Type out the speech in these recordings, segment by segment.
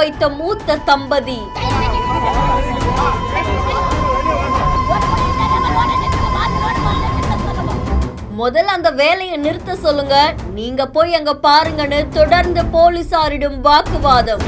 வைத்த மூத்த தம்பதி. முதல்ல அந்த வேலையை நிறுத்த சொல்லுங்க, நீங்க போய் அங்க பாருங்கன்னு தொடர்ந்து போலீசாரிடம் வாக்குவாதம்.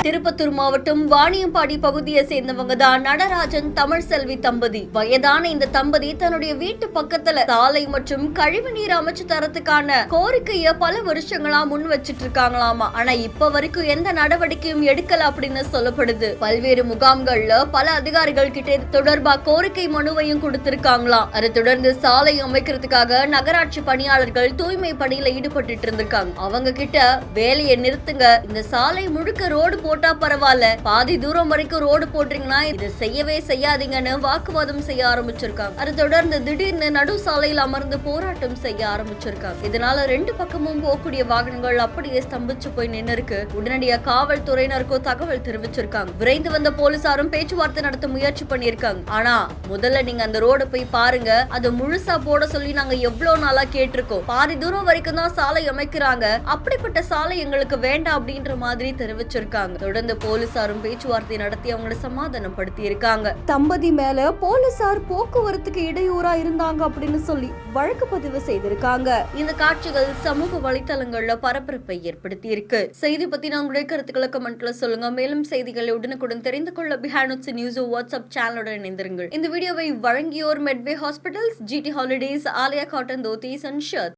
திருப்பத்தூர் மாவட்டம் வாணியம்பாடி பகுதியை சேர்ந்தவங்க தான் நடராஜன் தமிழ்செல்வி தம்பதி. வயதான இந்த தம்பதி தன்னுடைய வீட்டு பக்கத்துல சாலை மற்றும் கழிவுநீர் அமைச்சு தரத்துக்கான கோரிக்கைய பல வருஷங்களா முன் வச்சிட்டு இருக்காங்களாமா. ஆனா இப்ப வரைக்கும் எந்த நடவடிக்கையும் எடுக்கல அப்படின்னு சொல்லப்படுது. பல்வேறு முகாம்கள்ல பல அதிகாரிகள் கிட்ட இது தொடர்பா கோரிக்கை மனுவையும் கொடுத்திருக்காங்களாம். அதை தொடர்ந்து சாலை அமைக்கிறதுக்காக நகராட்சி பணியாளர்கள் தூய்மை பணியில ஈடுபட்டு இருந்திருக்காங்க. அவங்க கிட்ட வேலையை நிறுத்துங்க, இந்த சாலை முழுக்க ரோடு போட்டா பரவாயில்ல, பாதி தூரம் வரைக்கும் ரோடு போட்டீங்கன்னா இது செய்யவே செய்யாதீங்கன்னு வாக்குவாதம் செய்ய ஆரம்பிச்சிருக்காங்க. அதை தொடர்ந்து திடீர்னு நடு சாலையில் அமர்ந்து போராட்டம் செய்ய ஆரம்பிச்சிருக்காங்க. இதனால ரெண்டு பக்கமும் போகக்கூடிய வாகனங்கள் அப்படியே ஸ்தம்பிச்சு போய் நின்று இருக்கு. உடனடியாக காவல்துறையினருக்கும் தகவல் தெரிவிச்சிருக்காங்க. விரைந்து வந்த போலீசாரும் பேச்சுவார்த்தை நடத்த முயற்சி பண்ணிருக்காங்க. ஆனா முதல்ல நீங்க அந்த ரோட போய் பாருங்க, அது முழுசா போட சொல்லி நாங்க எவ்வளவு நாளா கேட்டிருக்கோம், பாதி தூரம் வரைக்கும் தான் சாலை அமைக்கிறாங்க, அப்படிப்பட்ட சாலை எங்களுக்கு வேண்டாம் அப்படின்ற மாதிரி தெரிவிச்சிருக்காங்க. தொடர்ந்து போலீசாரும் பேச்சுவார்த்தை நடத்தி அவங்களை சமாதானம் படுத்தி இருக்காங்க. தம்பதி மேல போலீசார் போக்குவரத்துக்கு இடையூறா இருந்தாங்க அப்படின்னு சொல்லி வழக்கு பதிவு செய்திருக்காங்க. இந்த காட்சிகள் சமூக வலைதளங்கள்ல பரபரப்பை ஏற்படுத்தி இருக்கு. செய்தி பத்தி உங்களுடைய கருத்துக்களை கமெண்ட்ல சொல்லுங்க. மேலும் செய்திகளை உடனுக்குடன் தெரிந்து கொள்ள பிஹைண்ட் நியூஸ் வாட்ஸ்அப் சேனலுடன் இணைந்திருங்கள். இந்த வீடியோவை வழங்கியோர் Medway hospitals, GT holidays, Aaliya cotton dhotis and shirt.